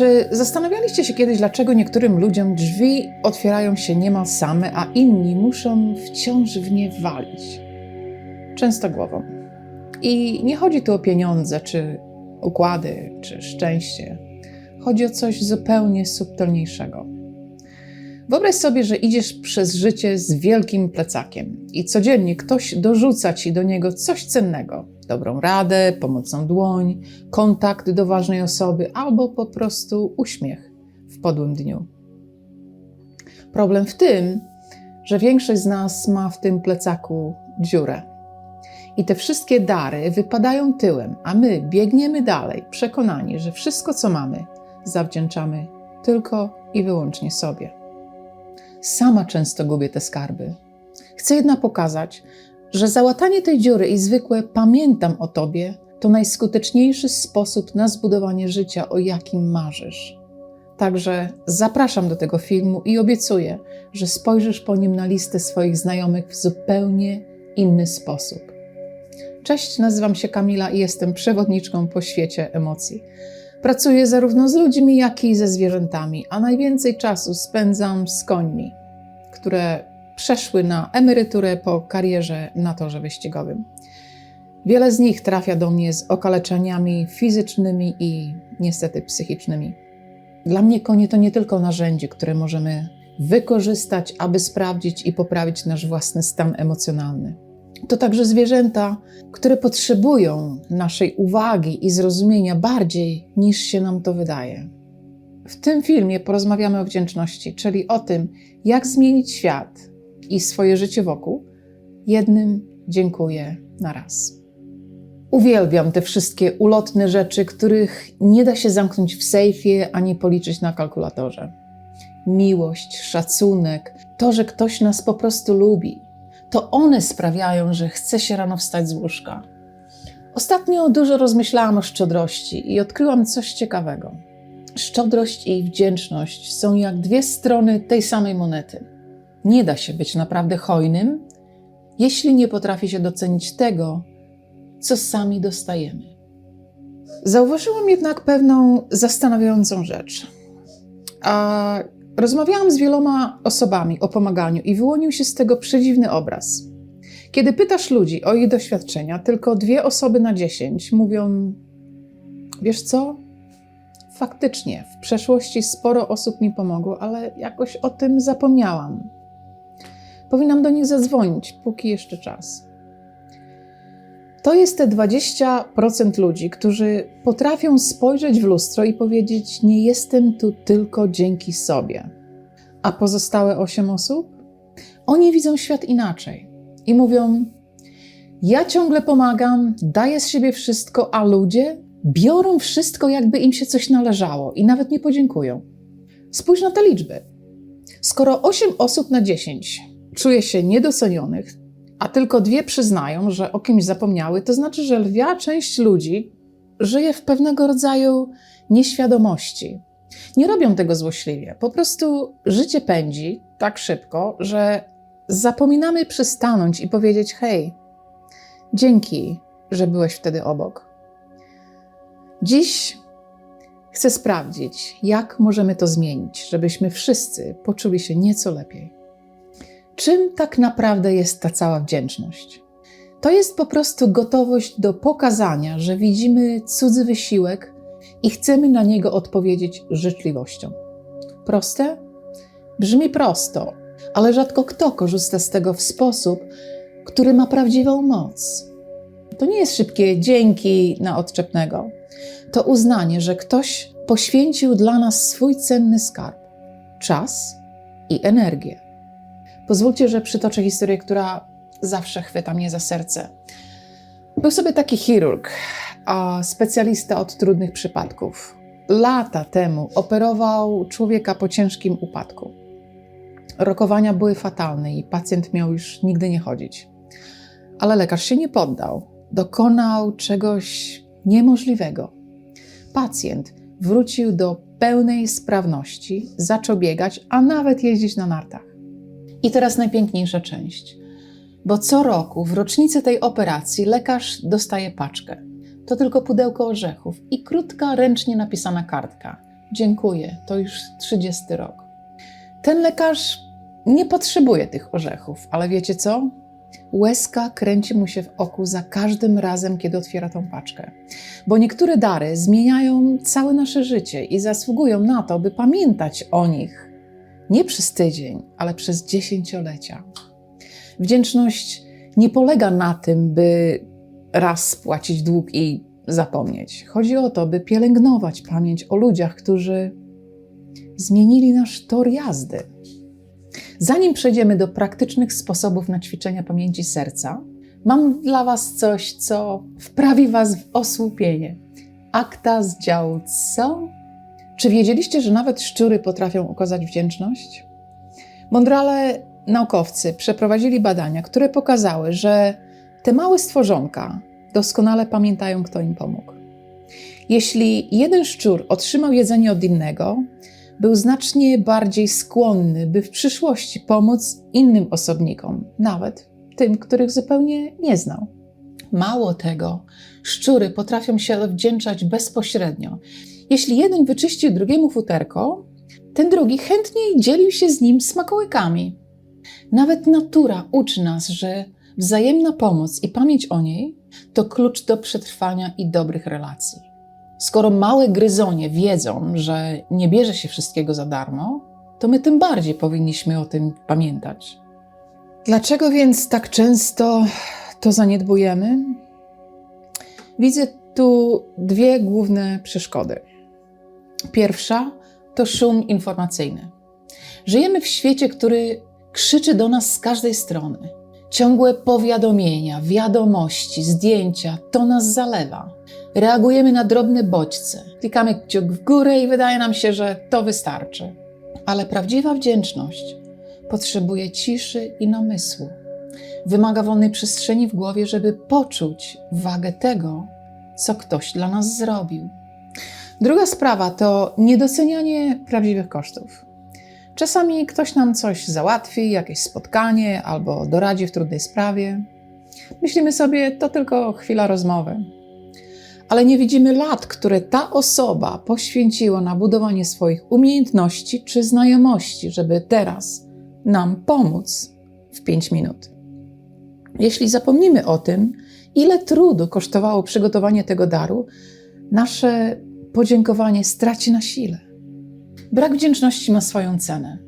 Czy zastanawialiście się kiedyś, dlaczego niektórym ludziom drzwi otwierają się niemal same, a inni muszą wciąż w nie walić? Często głową. I nie chodzi tu o pieniądze, czy układy, czy szczęście. Chodzi o coś zupełnie subtelniejszego. Wyobraź sobie, że idziesz przez życie z wielkim plecakiem i codziennie ktoś dorzuca ci do niego coś cennego. Dobrą radę, pomocną dłoń, kontakt do ważnej osoby albo po prostu uśmiech w podłym dniu. Problem w tym, że większość z nas ma w tym plecaku dziurę. I te wszystkie dary wypadają tyłem, a my biegniemy dalej, przekonani, że wszystko, co mamy, zawdzięczamy tylko i wyłącznie sobie. Sama często gubię te skarby. Chcę jednak pokazać, że załatanie tej dziury i zwykłe pamiętam o tobie to najskuteczniejszy sposób na zbudowanie życia, o jakim marzysz. Także zapraszam do tego filmu i obiecuję, że spojrzysz po nim na listę swoich znajomych w zupełnie inny sposób. Cześć, nazywam się Kamila i jestem przewodniczką po świecie emocji. Pracuję zarówno z ludźmi, jak i ze zwierzętami, a najwięcej czasu spędzam z końmi, które przeszły na emeryturę po karierze na torze wyścigowym. Wiele z nich trafia do mnie z okaleczeniami fizycznymi i niestety psychicznymi. Dla mnie konie to nie tylko narzędzie, które możemy wykorzystać, aby sprawdzić i poprawić nasz własny stan emocjonalny. To także zwierzęta, które potrzebują naszej uwagi i zrozumienia bardziej niż się nam to wydaje. W tym filmie porozmawiamy o wdzięczności, czyli o tym, jak zmienić świat i swoje życie wokół jednym dziękuję na raz. Uwielbiam te wszystkie ulotne rzeczy, których nie da się zamknąć w sejfie ani policzyć na kalkulatorze. Miłość, szacunek, to, że ktoś nas po prostu lubi. To one sprawiają, że chce się rano wstać z łóżka. Ostatnio dużo rozmyślałam o szczodrości i odkryłam coś ciekawego. Szczodrość i wdzięczność są jak dwie strony tej samej monety. Nie da się być naprawdę hojnym, jeśli nie potrafi się docenić tego, co sami dostajemy. Zauważyłam jednak pewną zastanawiającą rzecz. Rozmawiałam z wieloma osobami o pomaganiu i wyłonił się z tego przedziwny obraz. Kiedy pytasz ludzi o ich doświadczenia, tylko 2 osoby na 10 mówią: wiesz co? Faktycznie, w przeszłości sporo osób mi pomogło, ale jakoś o tym zapomniałam. Powinnam do nich zadzwonić, póki jeszcze czas. To jest te 20% ludzi, którzy potrafią spojrzeć w lustro i powiedzieć: nie jestem tu tylko dzięki sobie. A pozostałe 8 osób? Oni widzą świat inaczej i mówią: ja ciągle pomagam, daję z siebie wszystko, a ludzie biorą wszystko, jakby im się coś należało i nawet nie podziękują. Spójrz na te liczby. Skoro 8 osób na 10 czuje się niedocenionych, a tylko 2 przyznają, że o kimś zapomniały, to znaczy, że lwia część ludzi żyje w pewnego rodzaju nieświadomości. Nie robią tego złośliwie. Po prostu życie pędzi tak szybko, że zapominamy przystanąć i powiedzieć: hej, dzięki, że byłeś wtedy obok. Dziś chcę sprawdzić, jak możemy to zmienić, żebyśmy wszyscy poczuli się nieco lepiej. Czym tak naprawdę jest ta cała wdzięczność? To jest po prostu gotowość do pokazania, że widzimy cudzy wysiłek i chcemy na niego odpowiedzieć życzliwością. Proste? Brzmi prosto, ale rzadko kto korzysta z tego w sposób, który ma prawdziwą moc. To nie jest szybkie dzięki na odczepnego. To uznanie, że ktoś poświęcił dla nas swój cenny skarb, czas i energię. Pozwólcie, że przytoczę historię, która zawsze chwyta mnie za serce. Był sobie taki chirurg, specjalista od trudnych przypadków. Lata temu operował człowieka po ciężkim upadku. Rokowania były fatalne i pacjent miał już nigdy nie chodzić. Ale lekarz się nie poddał. Dokonał czegoś niemożliwego. Pacjent wrócił do pełnej sprawności, zaczął biegać, a nawet jeździć na nartach. I teraz najpiękniejsza część, bo co roku w rocznicę tej operacji lekarz dostaje paczkę. To tylko pudełko orzechów i krótka, ręcznie napisana kartka. dziękuję, to już 30 rok. Ten lekarz nie potrzebuje tych orzechów, ale wiecie co? Łezka kręci mu się w oku za każdym razem, kiedy otwiera tą paczkę. Bo niektóre dary zmieniają całe nasze życie i zasługują na to, by pamiętać o nich nie przez tydzień, ale przez dziesięciolecia. Wdzięczność nie polega na tym, by raz spłacić dług i zapomnieć. Chodzi o to, by pielęgnować pamięć o ludziach, którzy zmienili nasz tor jazdy. Zanim przejdziemy do praktycznych sposobów na ćwiczenia pamięci serca, mam dla Was coś, co wprawi Was w osłupienie. Akta z działu co? Czy wiedzieliście, że nawet szczury potrafią okazać wdzięczność? Mądrale naukowcy przeprowadzili badania, które pokazały, że te małe stworzonka doskonale pamiętają, kto im pomógł. Jeśli jeden szczur otrzymał jedzenie od innego, był znacznie bardziej skłonny, by w przyszłości pomóc innym osobnikom, nawet tym, których zupełnie nie znał. Mało tego, szczury potrafią się odwdzięczać bezpośrednio. Jeśli jeden wyczyścił drugiemu futerko, ten drugi chętniej dzielił się z nim smakołykami. Nawet natura uczy nas, że wzajemna pomoc i pamięć o niej to klucz do przetrwania i dobrych relacji. Skoro małe gryzonie wiedzą, że nie bierze się wszystkiego za darmo, to my tym bardziej powinniśmy o tym pamiętać. Dlaczego więc tak często to zaniedbujemy? Widzę tu dwie główne przeszkody. Pierwsza to szum informacyjny. Żyjemy w świecie, który krzyczy do nas z każdej strony. Ciągłe powiadomienia, wiadomości, zdjęcia, to nas zalewa. Reagujemy na drobne bodźce. Klikamy kciuk w górę i wydaje nam się, że to wystarczy. Ale prawdziwa wdzięczność potrzebuje ciszy i namysłu. Wymaga wolnej przestrzeni w głowie, żeby poczuć wagę tego, co ktoś dla nas zrobił. Druga sprawa to niedocenianie prawdziwych kosztów. Czasami ktoś nam coś załatwi, jakieś spotkanie albo doradzi w trudnej sprawie. Myślimy sobie, to tylko chwila rozmowy. Ale nie widzimy lat, które ta osoba poświęciła na budowanie swoich umiejętności czy znajomości, żeby teraz nam pomóc w 5 minut. Jeśli zapomnimy o tym, ile trudu kosztowało przygotowanie tego daru, nasze podziękowanie straci na sile. Brak wdzięczności ma swoją cenę.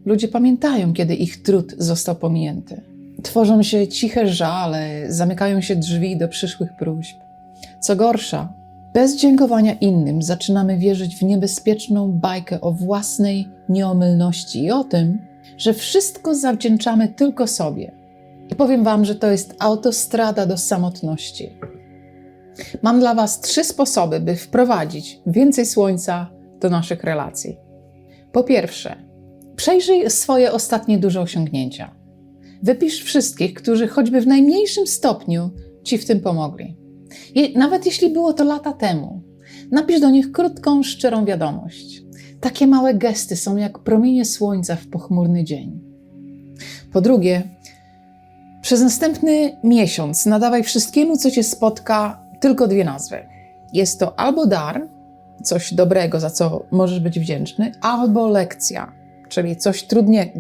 Ludzie pamiętają, kiedy ich trud został pominięty. Tworzą się ciche żale, zamykają się drzwi do przyszłych próśb. Co gorsza, bez dziękowania innym zaczynamy wierzyć w niebezpieczną bajkę o własnej nieomylności i o tym, że wszystko zawdzięczamy tylko sobie. I powiem Wam, że to jest autostrada do samotności. Mam dla Was 3 sposoby, by wprowadzić więcej słońca do naszych relacji. Po pierwsze, przejrzyj swoje ostatnie duże osiągnięcia. Wypisz wszystkich, którzy choćby w najmniejszym stopniu Ci w tym pomogli. Nawet jeśli było to lata temu, napisz do nich krótką, szczerą wiadomość. Takie małe gesty są jak promienie słońca w pochmurny dzień. Po drugie, przez następny miesiąc nadawaj wszystkiemu, co Cię spotka, tylko 2 nazwy. Jest to albo dar, coś dobrego, za co możesz być wdzięczny, albo lekcja, czyli coś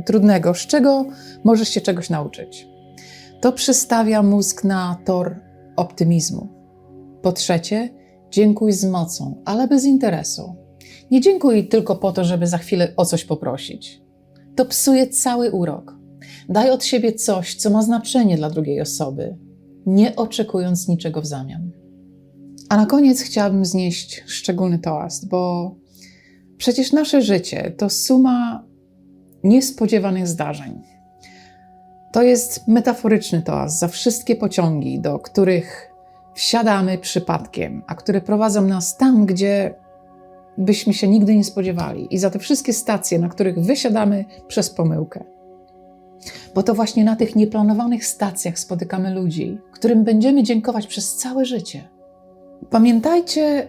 trudnego, z czego możesz się czegoś nauczyć. To przystawia mózg na tor optymizmu. Po trzecie, dziękuj z mocą, ale bez interesu. Nie dziękuj tylko po to, żeby za chwilę o coś poprosić. To psuje cały urok. Daj od siebie coś, co ma znaczenie dla drugiej osoby, nie oczekując niczego w zamian. A na koniec chciałabym znieść szczególny toast, bo przecież nasze życie to suma niespodziewanych zdarzeń. To jest metaforyczny toast za wszystkie pociągi, do których wsiadamy przypadkiem, a które prowadzą nas tam, gdzie byśmy się nigdy nie spodziewali, i za te wszystkie stacje, na których wysiadamy przez pomyłkę. Bo to właśnie na tych nieplanowanych stacjach spotykamy ludzi, którym będziemy dziękować przez całe życie. Pamiętajcie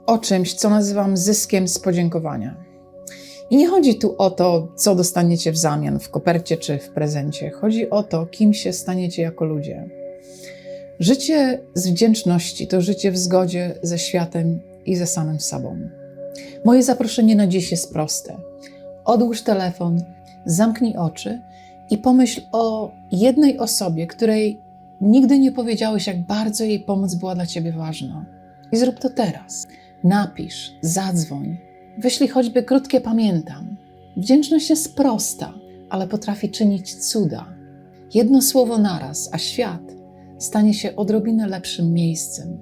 o czymś, co nazywam zyskiem z podziękowania. I nie chodzi tu o to, co dostaniecie w zamian w kopercie czy w prezencie. Chodzi o to, kim się staniecie jako ludzie. Życie z wdzięczności to życie w zgodzie ze światem i ze samym sobą. Moje zaproszenie na dziś jest proste. Odłóż telefon, zamknij oczy i pomyśl o jednej osobie, której nigdy nie powiedziałeś, jak bardzo jej pomoc była dla ciebie ważna. I zrób to teraz. Napisz, zadzwoń, wyślij choćby krótkie pamiętam. Wdzięczność jest prosta, ale potrafi czynić cuda. Jedno słowo naraz, a świat stanie się odrobinę lepszym miejscem.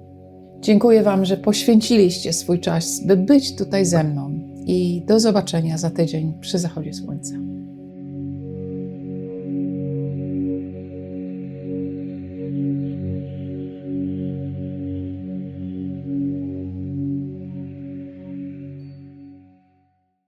Dziękuję Wam, że poświęciliście swój czas, by być tutaj ze mną i do zobaczenia za tydzień przy zachodzie słońca.